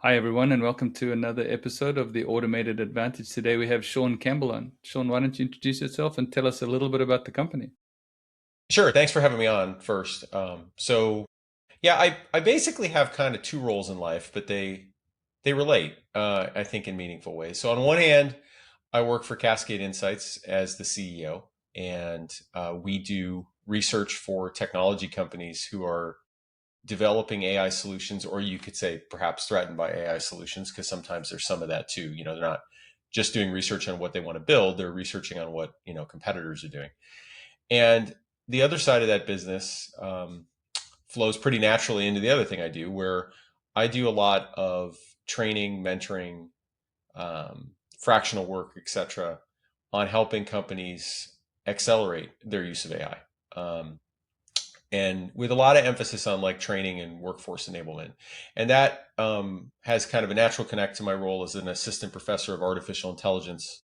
Hi, everyone, and welcome to another episode of the Automated Advantage. Today we have Sean Campbell on. Sean, why don't you introduce yourself and tell us a little bit about the company? Sure. Thanks for having me on first. I basically have kind of two roles in life, but they relate, I think, in meaningful ways. So on one hand, I work for Cascade Insights as the CEO, and we do research for technology companies who are developing AI solutions, or you could say perhaps threatened by AI solutions, because sometimes there's some of that too. They're not just doing research on what they want to build; they're researching on what competitors are doing. And the other side of that business flows pretty naturally into the other thing I do, where I do a lot of training, mentoring, fractional work, etc., on helping companies accelerate their use of AI. And with a lot of emphasis on like training and workforce enablement. And that has kind of a natural connect to my role as an assistant professor of artificial intelligence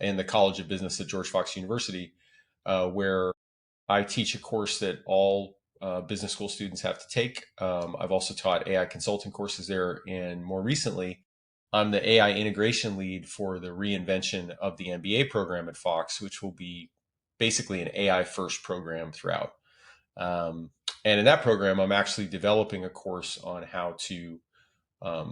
in the College of Business at George Fox University, where I teach a course that all business school students have to take. I've also taught AI consulting courses there. And more recently, I'm the AI integration lead for the reinvention of the MBA program at Fox, which will be basically an AI first program throughout. Um, and in that program, I'm actually developing a course on how to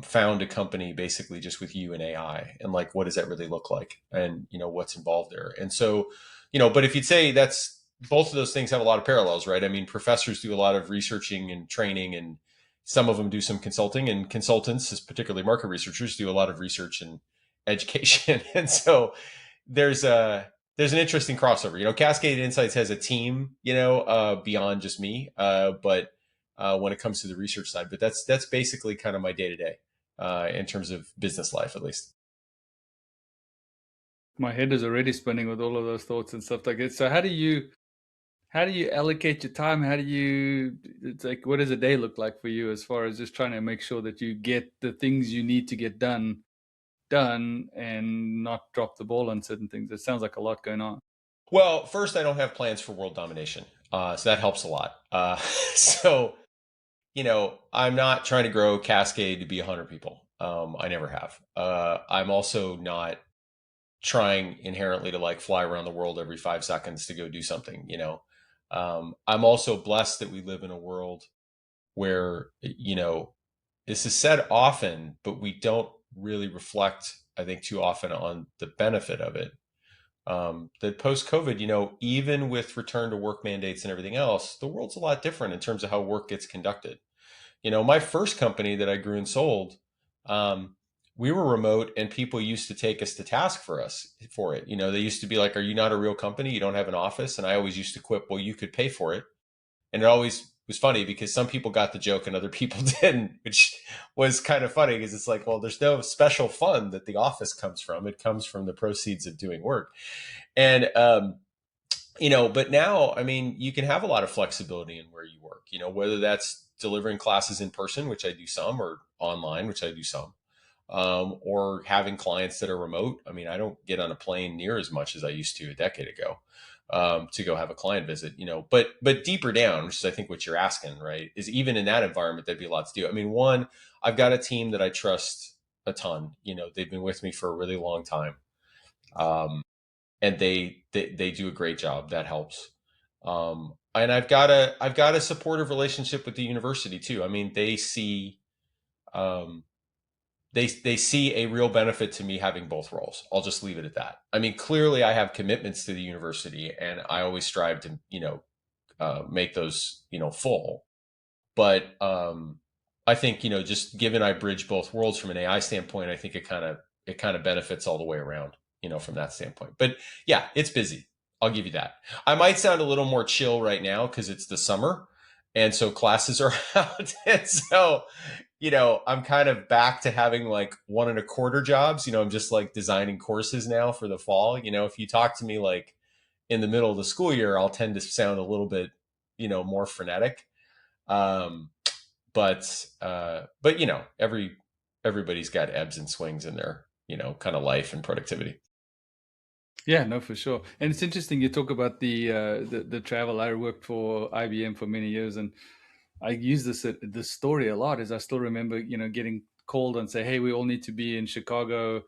found a company basically just with you and AI, and like, what does that really look like, and what's involved there. And so, but if you'd say that's both of those things have a lot of parallels, right? I mean, professors do a lot of researching and training, and some of them do some consulting, and consultants, particularly market researchers, do a lot of research and education. And so there's an interesting crossover. Cascade Insights has a team, beyond just me, but when it comes to the research side. But that's basically kind of my day to day in terms of business life, at least. My head is already spinning with all of those thoughts and stuff like that. So how do you allocate your time? It's like, what does a day look like for you as far as just trying to make sure that you get the things you need to get done and not drop the ball on certain things? It sounds like a lot going on. Well, first, I don't have plans for world domination, so that helps a lot. So I'm not trying to grow Cascade to be 100 people. I never have. I'm also not trying inherently to like fly around the world every 5 seconds to go do something. I'm also blessed that we live in a world where this is said often, but we don't really reflect, I think, too often on the benefit of it. That post COVID, even with return to work mandates and everything else, the world's a lot different in terms of how work gets conducted. My first company that I grew and sold, um, we were remote, and people used to take us to task for it. They used to be like, "Are you not a real company? You don't have an office?" And I always used to quip, "Well, you could pay for it." And it always was funny because some people got the joke and other people didn't, which was kind of funny because it's like, well, there's no special fund that the office comes from. It comes from the proceeds of doing work. And but now, I mean, you can have a lot of flexibility in where you work, whether that's delivering classes in person, which I do some, or online, which I do some, or having clients that are remote. I mean, I don't get on a plane near as much as I used to a decade ago, to go have a client visit, but deeper down, which is I think what you're asking, right, is even in that environment, there'd be a lot to do. I mean, one, I've got a team that I trust a ton. They've been with me for a really long time. And they do a great job. That helps. And I've got a supportive relationship with the university too. I mean, um, they see a real benefit to me having both roles. I'll just leave it at that. I mean, clearly I have commitments to the university, and I always strive to make those full. But I think just given I bridge both worlds from an AI standpoint, I think it kind of benefits all the way around, from that standpoint. But yeah, it's busy. I'll give you that. I might sound a little more chill right now because it's the summer, and so classes are out, and so I'm kind of back to having like 1.25 jobs. I'm just like designing courses now for the fall. If you talk to me like in the middle of the school year, I'll tend to sound a little bit more frenetic. Um, but everybody's got ebbs and swings in their kind of life and productivity. Yeah, no, for sure. And it's interesting you talk about the travel. I worked for IBM for many years, and I use this story a lot. As I still remember, getting called and say, "Hey, we all need to be in Chicago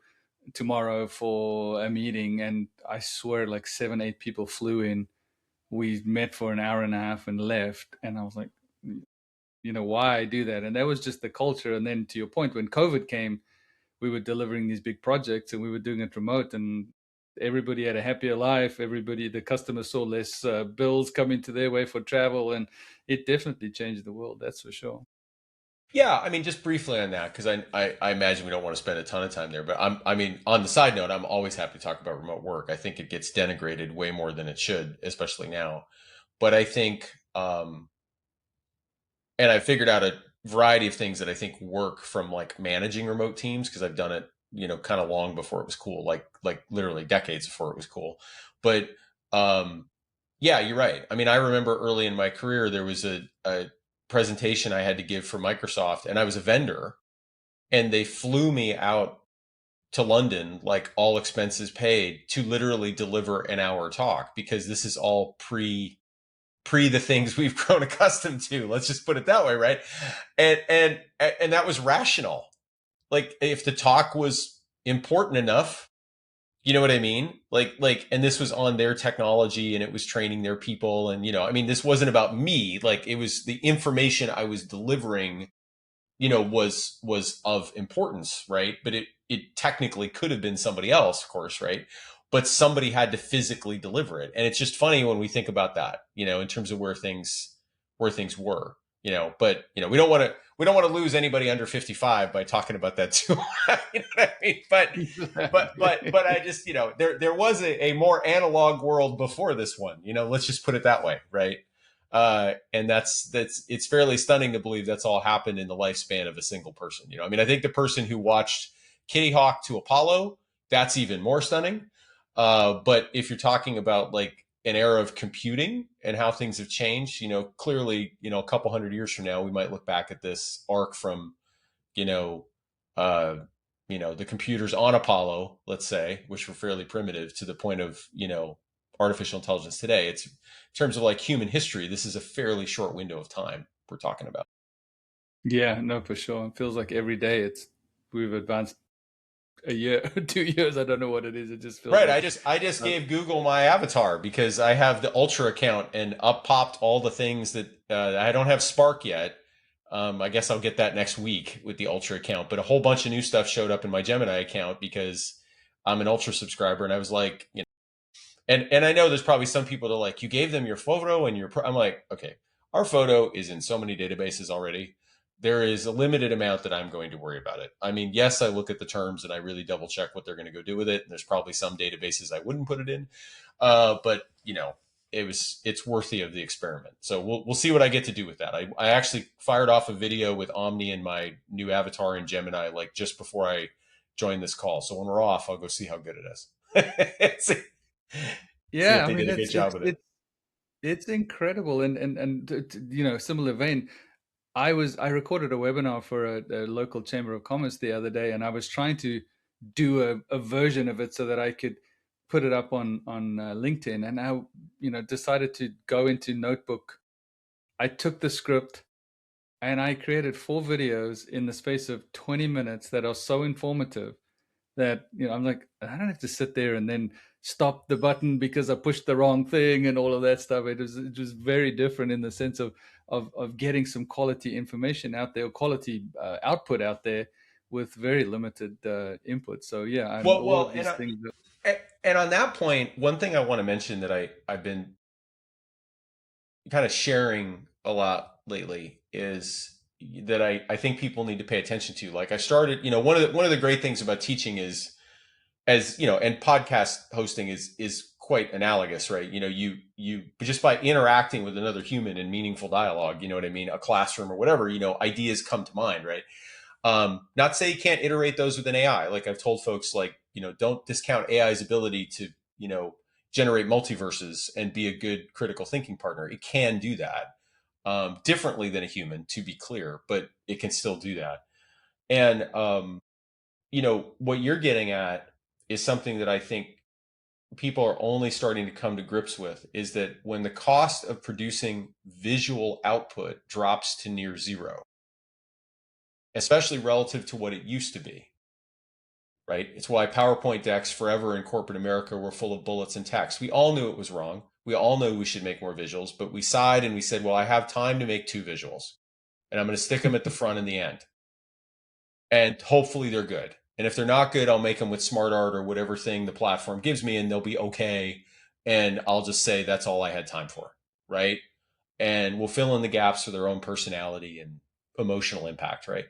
tomorrow for a meeting," and I swear, like 7, 8 people flew in. We met for an hour and a half and left, and I was like, why do that? And that was just the culture. And then to your point, when COVID came, we were delivering these big projects and we were doing it remote, and everybody had a happier life. Everybody, the customers saw less bills coming to their way for travel, and it definitely changed the world. That's for sure. Yeah, I mean, just briefly on that, because I imagine we don't want to spend a ton of time there, but I mean, on the side note, I'm always happy to talk about remote work. I think it gets denigrated way more than it should, especially now. But I think, and I figured out a variety of things that I think work from like managing remote teams because I've done it, kind of long before it was cool, like literally decades before it was cool. But um, yeah, you're right. I mean, I remember early in my career there was a presentation I had to give for Microsoft, and I was a vendor, and they flew me out to London, like all expenses paid, to literally deliver an hour talk because this is all pre the things we've grown accustomed to. Let's just put it that way, right? And that was rational. Like if the talk was important enough, you know what I mean? And this was on their technology and it was training their people. And, I mean, this wasn't about me. Like it was the information I was delivering, was of importance, right? But it technically could have been somebody else, of course, right? But somebody had to physically deliver it. And it's just funny when we think about that, in terms of where things were, but we don't want to lose anybody under 55 by talking about that too. You know what I mean? But I just, there was a more analog world before this one, let's just put it that way, right? And that's it's fairly stunning to believe that's all happened in the lifespan of a single person. I mean, I think the person who watched Kitty Hawk to Apollo, that's even more stunning. But if you're talking about like an era of computing and how things have changed, clearly, a couple hundred years from now, we might look back at this arc from, you know, uh, the computers on Apollo, let's say, which were fairly primitive to the point of, artificial intelligence today. It's in terms of like human history, this is a fairly short window of time we're talking about. Yeah, no, for sure. It feels like every day we've advanced a year, 2 years. I don't know what it is. It just feels Right. like I just uh, gave Google my avatar because I have the Ultra account and up popped all the things that I don't have Spark yet. I guess I'll get that next week with the Ultra account, but a whole bunch of new stuff showed up in my Gemini account because I'm an Ultra subscriber, and I was like, and I know there's probably some people that are like, you gave them your photo and I'm like, okay, our photo is in so many databases already. There is a limited amount that I'm going to worry about it. I mean, yes, I look at the terms and I really double check what they're going to go do with it. And there's probably some databases I wouldn't put it in. But it's worthy of the experiment. So we'll see what I get to do with that. I actually fired off a video with Omni and my new avatar in Gemini, like just before I joined this call. So when we're off, I'll go see how good it is. See yeah, if I they did mean a good job with it. it's incredible. And similar vein, I recorded a webinar for a local chamber of commerce the other day, and I was trying to do a version of it so that I could put it up on LinkedIn. And I decided to go into Notebook. I took the script and I created 4 videos in the space of 20 minutes that are so informative that I'm like, I don't have to sit there and then stop the button because I pushed the wrong thing and all of that stuff. It was very different in the sense of getting some quality information out there, or quality output out there with very limited input. So yeah, and all Well, of these things. and on that point, one thing I want to mention that I've been kind of sharing a lot lately is that I think people need to pay attention to. Like I started, one of the great things about teaching is, as and podcast hosting is quite analogous, right? You just by interacting with another human in meaningful dialogue, you know what I mean, a classroom or whatever, ideas come to mind, right? Not to say you can't iterate those with an AI. Like I've told folks, like, don't discount AI's ability to, generate multiverses and be a good critical thinking partner. It can do that differently than a human, to be clear, but it can still do that. And, what you're getting at is something that I think people are only starting to come to grips with, is that when the cost of producing visual output drops to near zero, especially relative to what it used to be, right? It's why PowerPoint decks forever in corporate America were full of bullets and text. We all knew it was wrong. We all know we should make more visuals, but we sighed and we said, well, I have time to make 2 visuals, and I'm going to stick them at the front and the end. And hopefully they're good. And if they're not good, I'll make them with smart art or whatever thing the platform gives me, and they'll be okay. And I'll just say that's all I had time for, right? And we'll fill in the gaps for their own personality and emotional impact, right?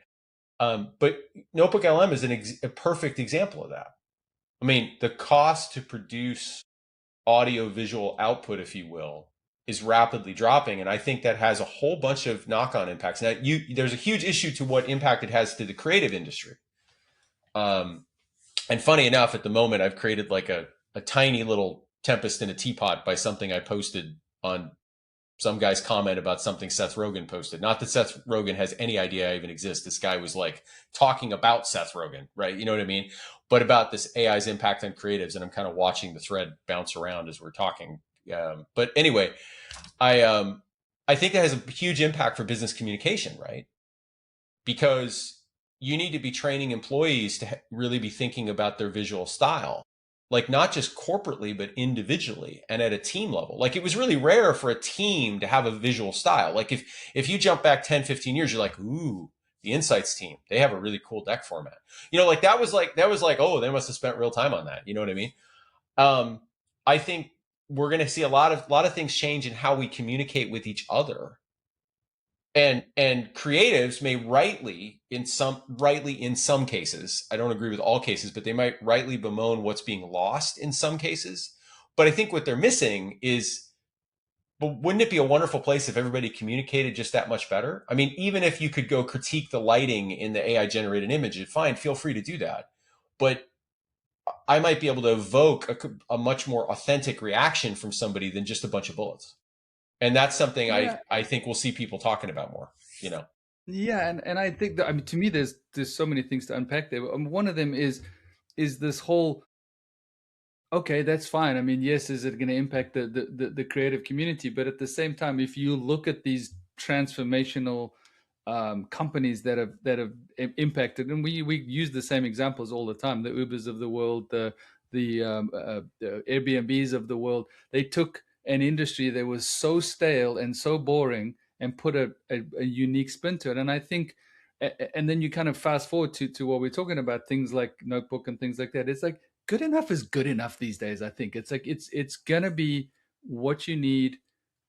But Notebook LM is a perfect example of that. I mean, the cost to produce audio visual output, if you will, is rapidly dropping. And I think that has a whole bunch of knock-on impacts. Now, there's a huge issue to what impact it has to the creative industry. And funny enough, at the moment, I've created like a tiny little tempest in a teapot by something I posted on some guy's comment about something Seth Rogen posted. Not that Seth Rogen has any idea I even exist. This guy was like talking about Seth Rogen, right? You know what I mean? But about this AI's impact on creatives. And I'm kind of watching the thread bounce around as we're talking. But anyway, I think that has a huge impact for business communication, right? Because you need to be training employees to really be thinking about their visual style, like not just corporately, but individually and at a team level. Like it was really rare for a team to have a visual style. Like if you jump back 10, 15 years, you're like, ooh, the insights team, they have a really cool deck format. You know, like that was like, oh, they must have spent real time on that. You know what I mean? I think we're going to see a lot of things change in how we communicate with each other. And creatives may rightly in some cases, I don't agree with all cases, but they might rightly bemoan what's being lost in some cases. But I think what they're missing is, but wouldn't it be a wonderful place if everybody communicated just that much better? I mean, even if you could go critique the lighting in the AI generated image, fine, feel free to do that. But I might be able to evoke a much more authentic reaction from somebody than just a bunch of bullets. And that's something Yeah, I think we'll see people talking about more, you know. yeah, and I think that, I mean, to me, there's so many things to unpack there. One of them is this whole, okay, that's fine. I mean, yes, is it going to impact the creative community? But at the same time, if you look at these transformational companies that have impacted, and we use the same examples all the time, the Ubers of the world, the Airbnbs of the world. They took an industry that was so stale and so boring and put a unique spin to it. And I think, and then you kind of fast forward to what we're talking about, things like Notebook and things like that. It's like good enough is good enough these days. I think it's like it's gonna be what you need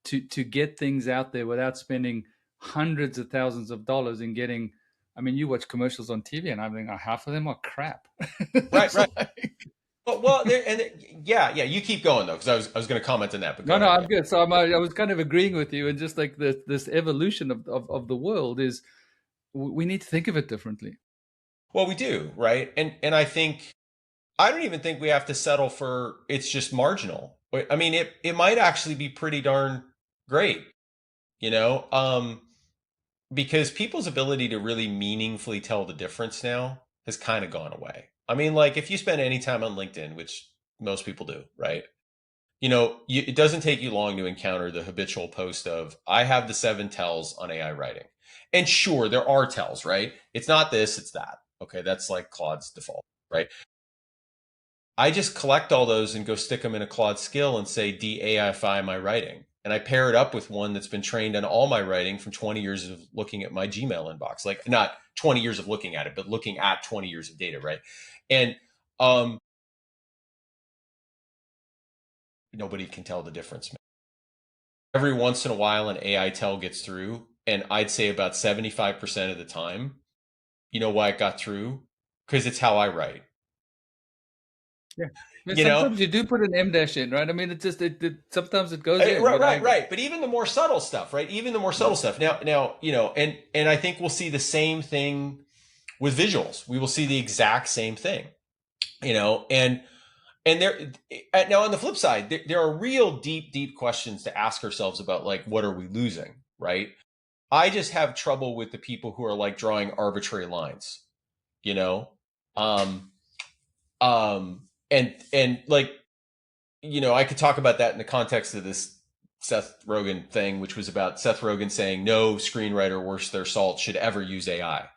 to get things out there without spending hundreds of thousands of dollars in getting. I mean, you watch commercials on TV, and I think half of them are crap. Right, It's right. like, Well, yeah. You keep going though, because I was going to comment on that, but go no, ahead. I'm Yeah. good. So I was kind of agreeing with you, and just like this evolution of the world is, we need to think of it differently. Well, we do, right? And I think I don't even think we have to settle for it's just marginal. I mean, it might actually be pretty darn great, you know, because people's ability to really meaningfully tell the difference now has kind of gone away. I mean, like if you spend any time on LinkedIn, which most people do, right? It doesn't take you long to encounter the habitual post of, I have the 7 tells on AI writing. And sure, there are tells, right? It's not this, it's that. Okay, that's like Claude's default, right? I just collect all those and go stick them in a Claude skill and say, de-AIfy my writing. And I pair it up with one that's been trained on all my writing from 20 years of looking at my Gmail inbox. Like not 20 years of looking at it, but looking at 20 years of data, right? And nobody can tell the difference. Every once in a while, an AI tell gets through. And I'd say about 75% of the time, you know why it got through? Because it's how I write. Yeah. I mean, You know, sometimes you do put an M dash in, right? I mean, it just it sometimes it goes in, Right, but right, I right. But even the more subtle stuff, right? Even the more subtle yeah. stuff. Now, and I think we'll see the same thing with visuals. We will see the exact same thing, and there. Now, on the flip side, there are real deep questions to ask ourselves about, like, what are we losing, right? I just have trouble with the people who are like drawing arbitrary lines, you know, um, and like, I could talk about that in the context of this Seth Rogen thing, which was about Seth Rogen saying no screenwriter worth their salt should ever use AI.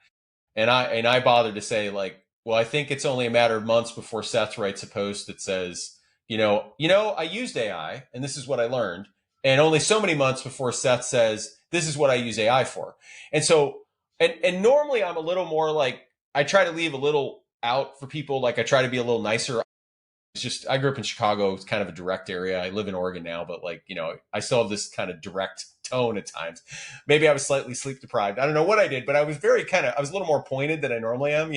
And I bothered to say like, well, I think it's only a matter of months before Seth writes a post that says, I used AI and this is what I learned, and only so many months before Seth says this is what I use AI for. And so, and normally I'm a little more like, I try to leave a little out for people. Like I try to be a little nicer. It's just, I grew up in Chicago. It's kind of a direct area. I live in Oregon now, but like, I still have this kind of direct tone at times. Maybe I was slightly sleep deprived. I don't know what I did, but I was I was a little more pointed than I normally am.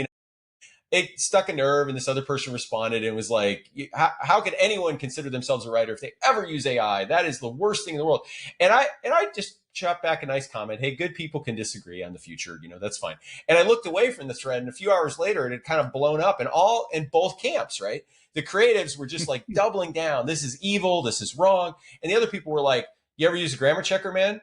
It stuck a nerve, and this other person responded and was like, how could anyone consider themselves a writer if they ever use AI? That is the worst thing in the world. And I just shot back a nice comment. Hey, good people can disagree on the future. That's fine. And I looked away from the thread, and a few hours later, it had kind of blown up, and all in both camps, right? The creatives were just like doubling down. This is evil. This is wrong. And the other people were like, you ever use a grammar checker, man?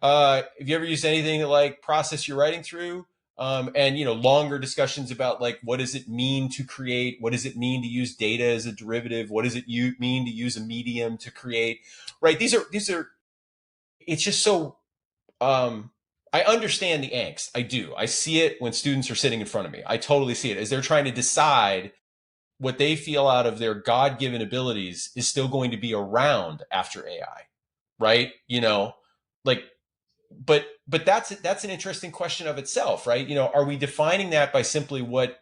Have you ever used anything to like process your writing through? And longer discussions about like, what does it mean to create? What does it mean to use data as a derivative? What does it mean to use a medium to create? Right? These are. It's just so. I understand the angst. I do. I see it when students are sitting in front of me. I totally see it as they're trying to decide what they feel out of their God-given abilities is still going to be around after AI, right? Like, but that's an interesting question of itself, right? Are we defining that by simply what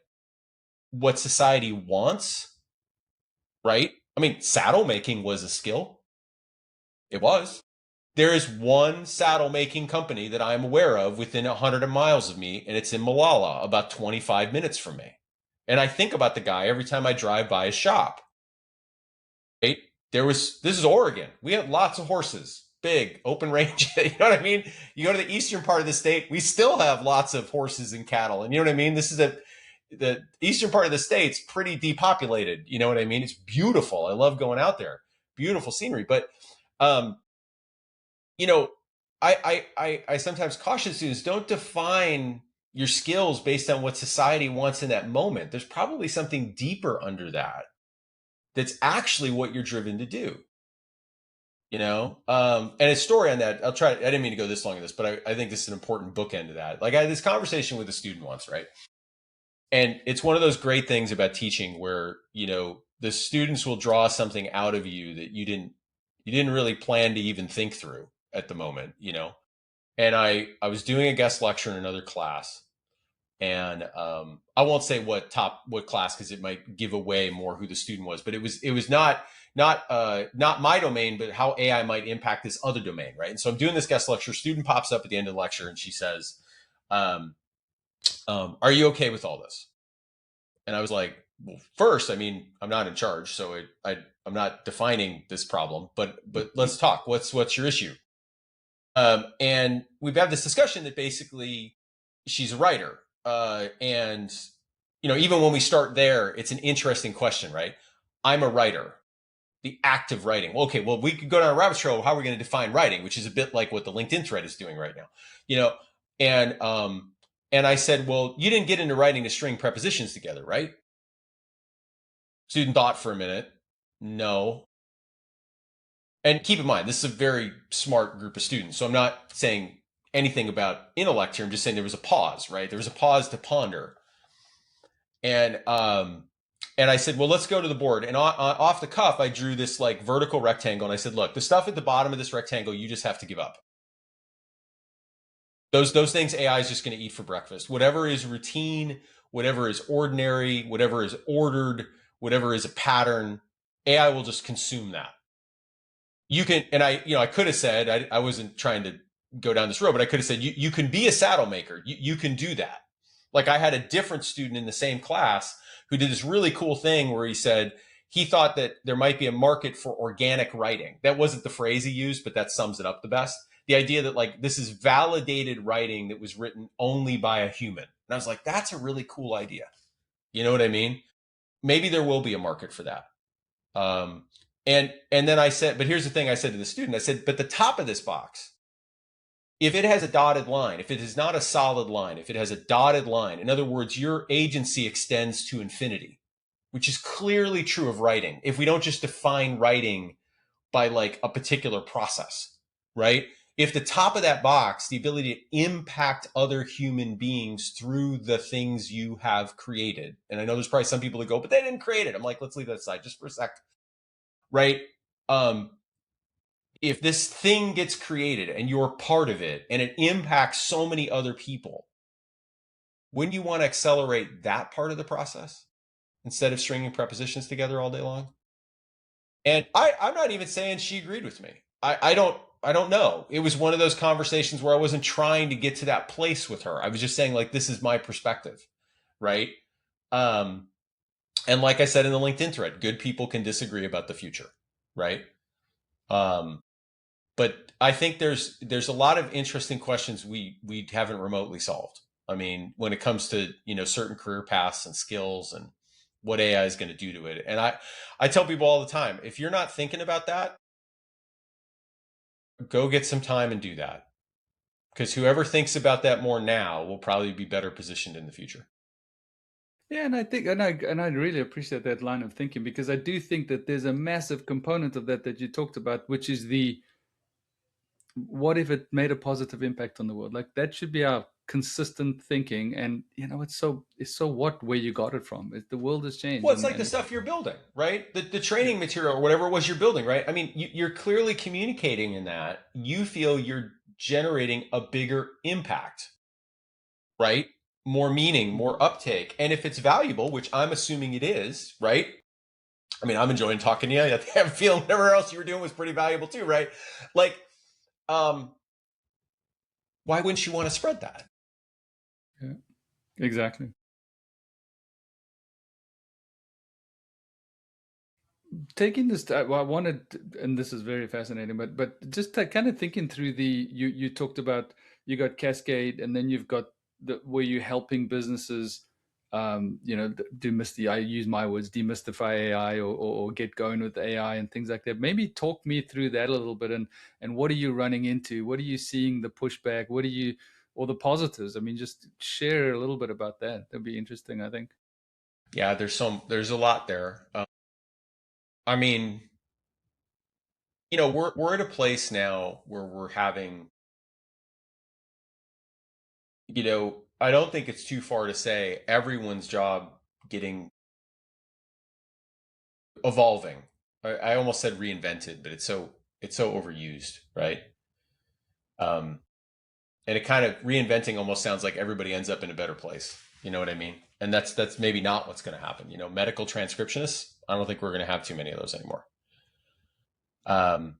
society wants, right? I mean, saddle making was a skill. It was. There is one saddle making company that I'm aware of within 100 miles of me, and it's in Malala, about 25 minutes from me. And I think about the guy every time I drive by his shop. Right? This is Oregon. We have lots of horses, big open range. You know what I mean? You go to the eastern part of the state, we still have lots of horses and cattle. And you know what I mean? The eastern part of the state's pretty depopulated. You know what I mean? It's beautiful. I love going out there. Beautiful scenery. But um, you know, I sometimes caution students, don't define your skills based on what society wants in that moment. There's probably something deeper under that that's actually what you're driven to do. And a story on that, I didn't mean to go this long in this, but I think this is an important bookend to that. Like I had this conversation with a student once, right? And it's one of those great things about teaching where, the students will draw something out of you that you didn't really plan to even think through at the moment. And I was doing a guest lecture in another class, and I won't say what class because it might give away more who the student was, but it was not my domain, but how AI might impact this other domain, right? And so I'm doing this guest lecture. Student pops up at the end of the lecture, and she says, "Are you okay with all this?" And I was like, "Well, first, I mean, I'm not in charge, so I'm not defining this problem, but let's talk. What's your issue?" And we've had this discussion that basically she's a writer. And, even when we start there, it's an interesting question, right? I'm a writer, the act of writing. Well, okay, well, we could go down a rabbit trail. How are we going to define writing, which is a bit like what the LinkedIn thread is doing right now, and, and I said, well, you didn't get into writing to string prepositions together, right? Student thought for a minute. No. And keep in mind, this is a very smart group of students. So I'm not saying anything about intellect here. I'm just saying there was a pause, right? There was a pause to ponder. And I said, well, let's go to the board. And off the cuff, I drew this like vertical rectangle. And I said, look, the stuff at the bottom of this rectangle, you just have to give up. Those things AI is just going to eat for breakfast. Whatever is routine, whatever is ordinary, whatever is ordered, whatever is a pattern, AI will just consume that. You can, and I could have said, I wasn't trying to go down this road, but I could have said, you can be a saddle maker. You can do that. Like I had a different student in the same class who did this really cool thing where he said he thought that there might be a market for organic writing. That wasn't the phrase he used, but that sums it up the best. The idea that like this is validated writing that was written only by a human. And I was like, that's a really cool idea. You know what I mean? Maybe there will be a market for that. And then I said, but here's the thing I said to the student. I said, but the top of this box, if it has a dotted line, if it is not a solid line, if it has a dotted line, in other words, your agency extends to infinity, which is clearly true of writing. If we don't just define writing by like a particular process, right? if the top of that box, the ability to impact other human beings through the things you have created, and I know there's probably some people that go, but they didn't create it. I'm like, let's leave that aside just for a sec, right? Um, if this thing gets created and you're part of it and it impacts so many other people, wouldn't you want to accelerate that part of the process instead of stringing prepositions together all day long? And I'm not even saying she agreed with me. I don't know. It was one of those conversations where I wasn't trying to get to that place with her. I was just saying, like, this is my perspective, right? Um, and like I said in the LinkedIn thread, good people can disagree about the future, right? Um, but I think there's a lot of interesting questions we haven't remotely solved. I mean, when it comes to certain career paths and skills and what AI is going to do to it, and I tell people all the time, if you're not thinking about that, go get some time and do that, because whoever thinks about that more now will probably be better positioned in the future. Yeah, and I think, and I really appreciate that line of thinking, because I do think that there's a massive component of that you talked about, which is the what if it made a positive impact on the world? Like that should be our consistent thinking. And it's so what where you got it from. The world has changed, Well, it's and like the stuff you're building, right? The training material or whatever it was you're building, right? I mean, you're clearly communicating in that you feel you're generating a bigger impact, right? More meaning, more uptake. And if it's valuable, which I'm assuming it is, right? I mean, I'm enjoying talking to you. I have a feeling whatever else you were doing was pretty valuable too, right? Like, um, why wouldn't you want to spread that? yeah, exactly. Taking this, well, I wanted, and this is very fascinating, but just kind of thinking through you talked about, you got Cascade, and then you've got the where you're helping businesses, I use my words, demystify AI, or get going with AI and things like that. Maybe talk me through that a little bit, and what are you running into? What are you seeing the pushback? Or the positives? I mean, just share a little bit about that. That'd be interesting, I think. Yeah, there's a lot there. I mean, we're at a place now where we're having, I don't think it's too far to say everyone's job getting evolving. I almost said reinvented, but it's so overused, right? Um, and it kind of reinventing almost sounds like everybody ends up in a better place. You know what I mean? And that's maybe not what's going to happen. Medical transcriptionists. I don't think we're going to have too many of those anymore. Um,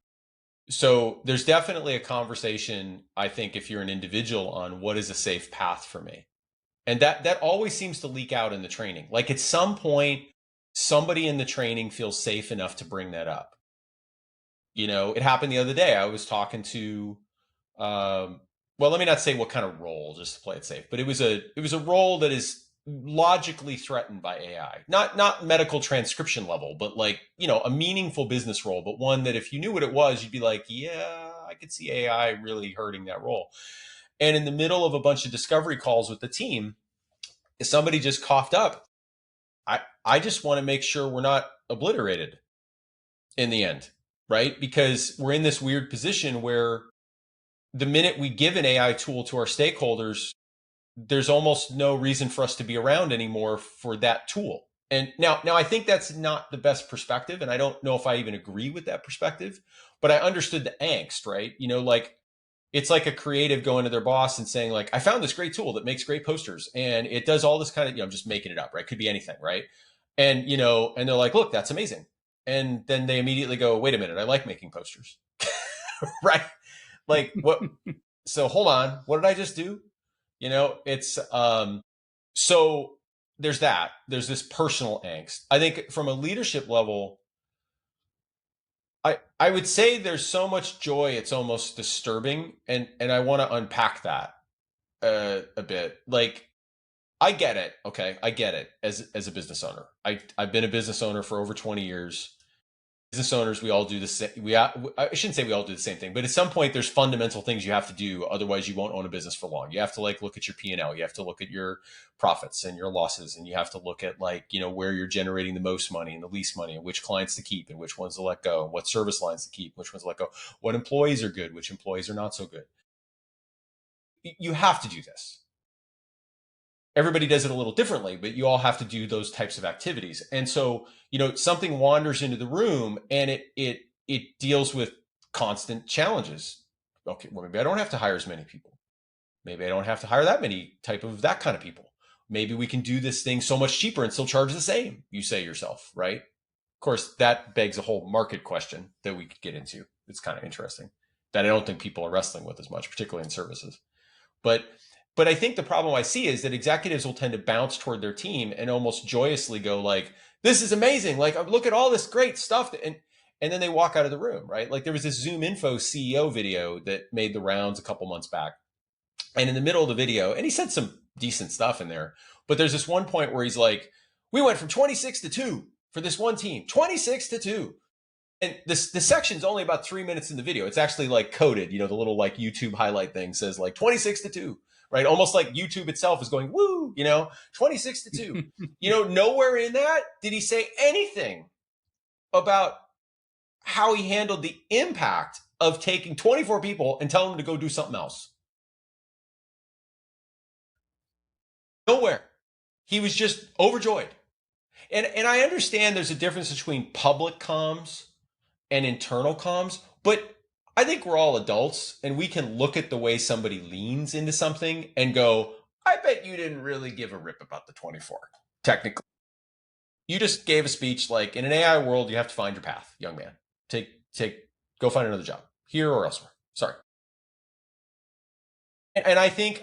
so there's definitely a conversation, I think, if you're an individual, on what is a safe path for me. And that always seems to leak out in the training. Like at some point, somebody in the training feels safe enough to bring that up. It happened the other day. I was talking to, well, let me not say what kind of role, just to play it safe, but it was a role that is logically threatened by AI. Not medical transcription level, but like, a meaningful business role, but one that if you knew what it was, you'd be like, yeah, I could see AI really hurting that role. And in the middle of a bunch of discovery calls with the team, somebody just coughed up. I just want to make sure we're not obliterated in the end, right? Because we're in this weird position where the minute we give an AI tool to our stakeholders, there's almost no reason for us to be around anymore for that tool. And now I think that's not the best perspective, and I don't know if I even agree with that perspective, but I understood the angst, right? Like it's like a creative going to their boss and saying, like, I found this great tool that makes great posters and it does all this kind of, I'm just making it up, right? Could be anything, right? And they're like, look, that's amazing. And then they immediately go, wait a minute, I like making posters. Right? Like what? So hold on, what did I just do? It's so there's that. There's this personal angst. I think from a leadership level, I would say there's so much joy it's almost disturbing, and I want to unpack that a bit. Like I get it, okay, I get it as a business owner. I've been a business owner for over 20 years. business owners, we all do the same. I shouldn't say we all do the same thing, but at some point, there's fundamental things you have to do. Otherwise, you won't own a business for long. You have to like look at your P&L. You have to look at your profits and your losses, and you have to look at like where you're generating the most money and the least money, and which clients to keep and which ones to let go, and what service lines to keep, which ones to let go, what employees are good, which employees are not so good. You have to do this. Everybody does it a little differently, but you all have to do those types of activities. And so, something wanders into the room and it deals with constant challenges. Okay, well, maybe I don't have to hire as many people. Maybe I don't have to hire that kind of people. Maybe we can do this thing so much cheaper and still charge the same, you say yourself, right? Of course, that begs a whole market question that we could get into. It's kind of interesting that I don't think people are wrestling with as much, particularly in services. But I think the problem I see is that executives will tend to bounce toward their team and almost joyously go like, "This is amazing! Like, look at all this great stuff!" And then they walk out of the room, right? Like there was this Zoom Info CEO video that made the rounds a couple months back, and in the middle of the video, and he said some decent stuff in there, but there's this one point where he's like, "We went from 26-2 for this one team, 26-2." And the section's only about 3 minutes in the video. It's actually like coded, the little like YouTube highlight thing says like 26-2, right? Almost like YouTube itself is going, woo, 26-2. Nowhere in that did he say anything about how he handled the impact of taking 24 people and telling them to go do something else. Nowhere. He was just overjoyed. And I understand there's a difference between public comms and internal comms, but I think we're all adults and we can look at the way somebody leans into something and go, I bet you didn't really give a rip about the 24. Technically, you just gave a speech like, in an AI world, you have to find your path, young man. Go find another job here or elsewhere. Sorry. And I think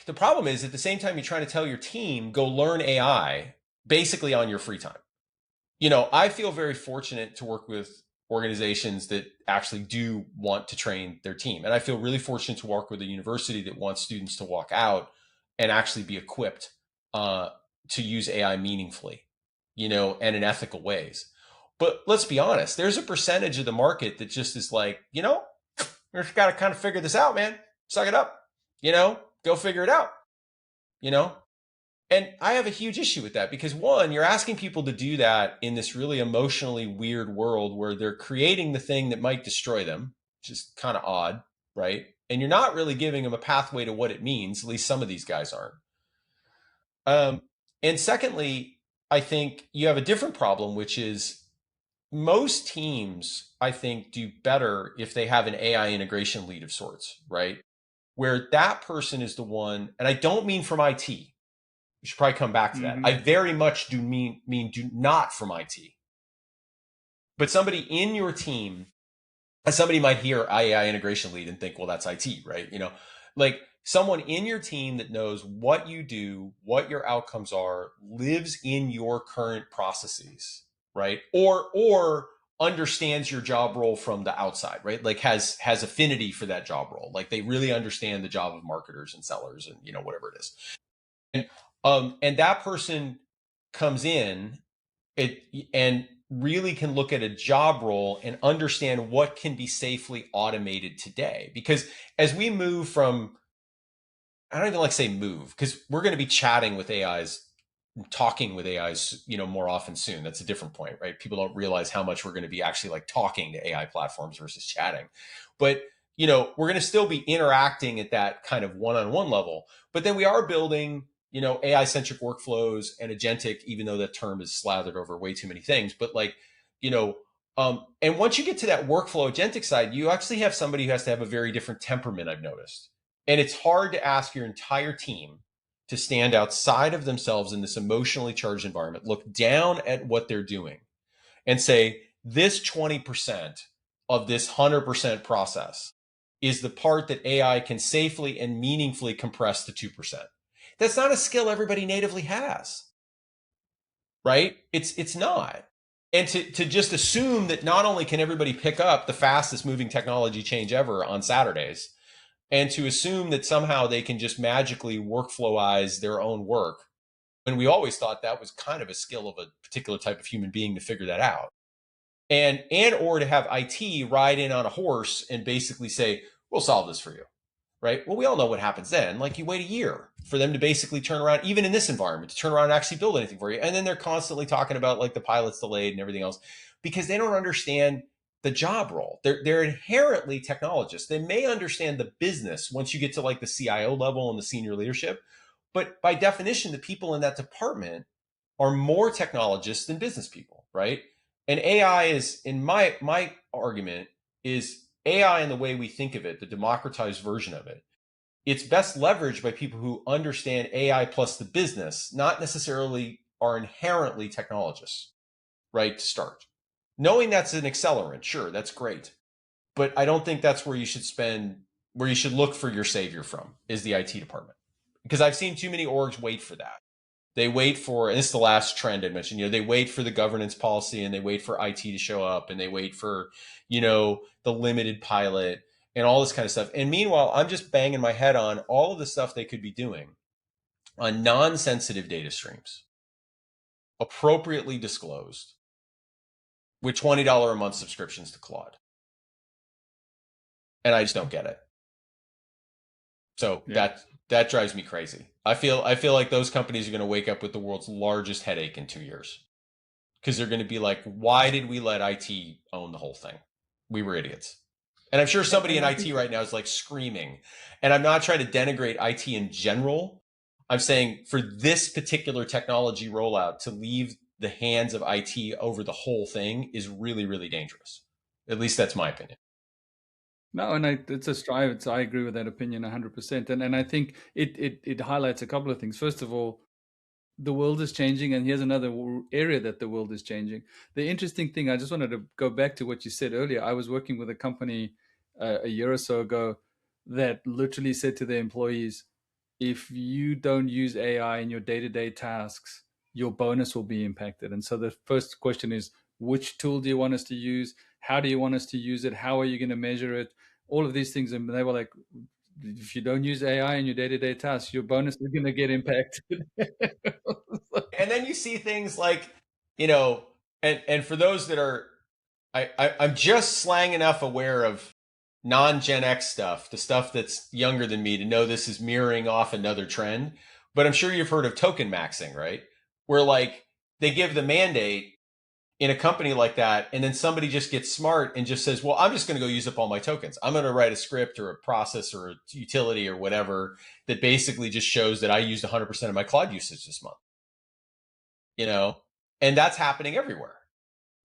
the problem is at the same time you're trying to tell your team, go learn AI basically on your free time. I feel very fortunate to work with organizations that actually do want to train their team. And I feel really fortunate to work with a university that wants students to walk out and actually be equipped to use AI meaningfully, and in ethical ways. But let's be honest, there's a percentage of the market that just is like, we just got to kind of figure this out, man. Suck it up, go figure it out, And I have a huge issue with that because one, you're asking people to do that in this really emotionally weird world where they're creating the thing that might destroy them, which is kind of odd, right? And you're not really giving them a pathway to what it means. At least some of these guys aren't. And secondly, I think you have a different problem, which is most teams, I think, do better if they have an AI integration lead of sorts, right? Where that person is the one, and I don't mean from IT. We should probably come back to that. I very much do mean do not from IT. But somebody in your team, somebody might hear AI integration lead and think, well, that's IT, right? Like someone in your team that knows what you do, what your outcomes are, lives in your current processes, right? Or understands your job role from the outside, right? Like has affinity for that job role. Like they really understand the job of marketers and sellers and whatever it is. And that person comes in and really can look at a job role and understand what can be safely automated today. Because as we move from, I don't even like to say move, because we're going to be chatting with AIs, talking with AIs, more often soon. That's a different point, right? People don't realize how much we're going to be actually like talking to AI platforms versus chatting. But we're going to still be interacting at that kind of one-on-one level. But then we are building AI-centric workflows and agentic, even though that term is slathered over way too many things. But like, and once you get to that workflow agentic side, you actually have somebody who has to have a very different temperament, I've noticed. And it's hard to ask your entire team to stand outside of themselves in this emotionally charged environment, look down at what they're doing and say, this 20% of this 100% process is the part that AI can safely and meaningfully compress to 2%. That's not a skill everybody natively has, right? It's not. And to just assume that not only can everybody pick up the fastest moving technology change ever on Saturdays, and to assume that somehow they can just magically workflowize their own work, when we always thought that was kind of a skill of a particular type of human being to figure that out. and or to have IT ride in on a horse and basically say, we'll solve this for you. Right. Well, we all know what happens then. Like you wait a year for them to basically turn around, even in this environment, to turn around and actually build anything for you. And then they're constantly talking about like the pilot's delayed and everything else because they don't understand the job role. They're inherently technologists. They may understand the business once you get to like the CIO level and the senior leadership. But by definition, the people in that department are more technologists than business people, right? And AI is, in my argument, is AI in the way we think of it, the democratized version of it. It's best leveraged by people who understand AI plus the business, not necessarily are inherently technologists, right? To start. Knowing that's an accelerant, sure, that's great. But I don't think that's where you should where you should look for your savior from, is the IT department. Because I've seen too many orgs wait for that. They wait for, and this is the last trend I mentioned, they wait for the governance policy and they wait for IT to show up and they wait for, the limited pilot and all this kind of stuff. And meanwhile, I'm just banging my head on all of the stuff they could be doing on non-sensitive data streams, appropriately disclosed, with $20 a month subscriptions to Claude. And I just don't get it. So Yeah. that drives me crazy. I feel like those companies are going to wake up with the world's largest headache in 2 years because they're going to be like, why did we let IT own the whole thing? We were idiots. And I'm sure somebody And in I think IT right now is like screaming. And I'm not trying to denigrate IT in general. I'm saying for this particular technology rollout to leave the hands of IT over the whole thing is really, really dangerous. At least that's my opinion. no, and it's a strive. I agree with that opinion 100%. And I think it highlights a couple of things. First of all, the world is changing, and here's another area that the world is changing. The interesting thing, I just wanted to go back to what you said earlier. I was working with a company a year or so ago that literally said to their employees, if you don't use AI in your day-to-day tasks, your bonus will be impacted. And so the first question is, which tool do you want us to use? How do you want us to use it? How are you going to measure it? All of these things. And they were like, if you don't use AI in your day-to-day tasks, your bonus is going to get impacted. And then you see things like, and for those that are, I'm just slang enough aware of non-Gen X stuff, the stuff that's younger than me, to know this is mirroring off another trend. But I'm sure you've heard of token maxing, right? Where like they give the mandate in a company like that, and then somebody just gets smart and just says, well, I'm just going to go use up all my tokens. I'm going to write a script or a process or a utility or whatever that basically just shows that I used 100% of my cloud usage this month, you know? And that's happening everywhere.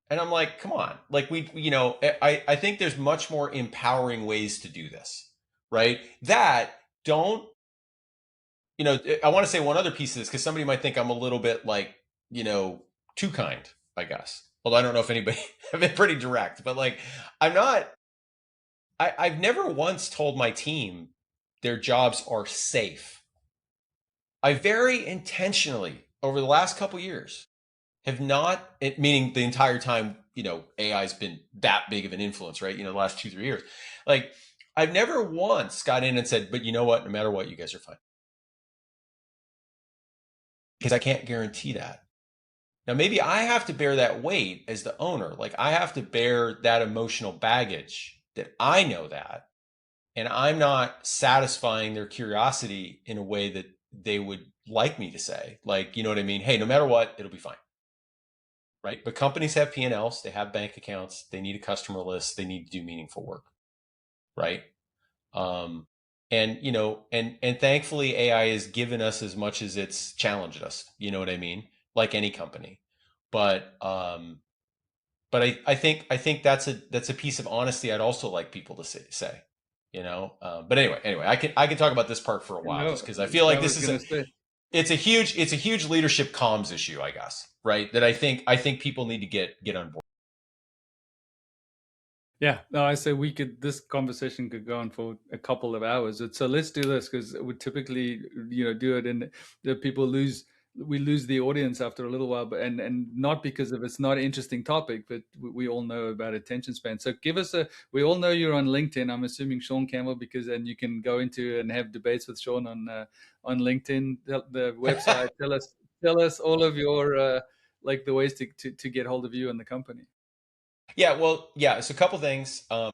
And I'm like, come on. Like I think there's much more empowering ways to do this, right? That don't, I want to say one other piece of this because somebody might think I'm a little bit like, too kind, I guess. Although I don't know if anybody, I've been pretty direct, but like, I'm not, I've never once told my team their jobs are safe. I very intentionally, over the last couple years, have not, meaning the entire time, AI's been that big of an influence, right? The last 2, 3 years. Like, I've never once got in and said, but you know what? No matter what, you guys are fine. Because I can't guarantee that. Now, maybe I have to bear that weight as the owner. Like, I have to bear that emotional baggage that I know that. And I'm not satisfying their curiosity in a way that they would like me to say. Like, you know what I mean? Hey, no matter what, it'll be fine. Right? But companies have P&Ls, they have bank accounts, they need a customer list, they need to do meaningful work, right? Um, and thankfully AI has given us as much as it's challenged us. You know what I mean? Like any company, but I think that's a piece of honesty I'd also like people to say. But anyway, I can talk about this part for a while just No, because I feel like I this was is going to say, it's a huge leadership comms issue, I guess, right? That I think people need to get on board. yeah, no, I say this conversation could go on for a couple of hours. So let's do this because we typically, do it and the people we lose the audience after a little while, but and not because of it's not an interesting topic, but we all know about attention span. So we all know you're on LinkedIn. I'm assuming Sean Campbell and you can go into and have debates with Sean on LinkedIn, the website. Tell us all of your, like the ways to get hold of you and the company. Yeah, well, yeah, it's a couple things. You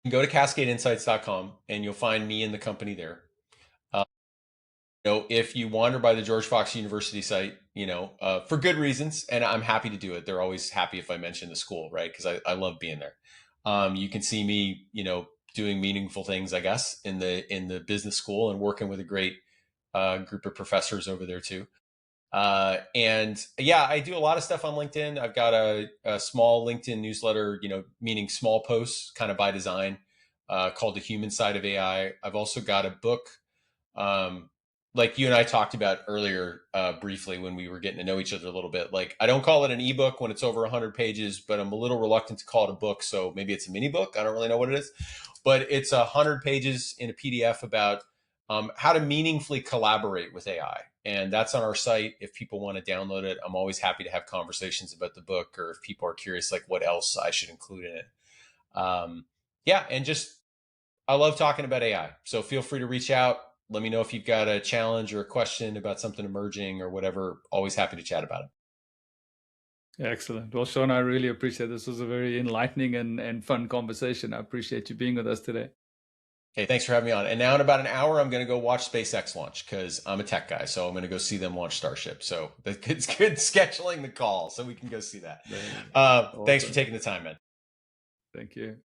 can go to cascadeinsights.com and you'll find me and the company there. If you wander by the George Fox University site, for good reasons, and I'm happy to do it. They're always happy if I mention the school, right? Because I love being there. You can see me, doing meaningful things, I guess, in the business school and working with a great group of professors over there too. And yeah, I do a lot of stuff on LinkedIn. I've got a small LinkedIn newsletter, meaning small posts, kind of by design, called The Human Side of AI. I've also got a book, um, like you and I talked about earlier, briefly when we were getting to know each other a little bit. Like, I don't call it an ebook when it's over 100 pages, but I'm a little reluctant to call it a book. So maybe it's a mini book. I don't really know what it is, but it's 100 pages in a PDF about how to meaningfully collaborate with AI. And that's on our site. If people want to download it, I'm always happy to have conversations about the book, or if people are curious, like what else I should include in it. Um, yeah, and just I love talking about AI. So feel free to reach out. Let me know if you've got a challenge or a question about something emerging or whatever. Always happy to chat about it. Excellent. Well, Sean, I really appreciate this. Was a very enlightening and fun conversation. I appreciate you being with us today. Hey, thanks for having me on. And now in about an hour, I'm going to go watch SpaceX launch because I'm a tech guy. So I'm going to go see them launch Starship. So it's good scheduling the call so we can go see that. Thanks for Awesome. taking the time, man. Thank you.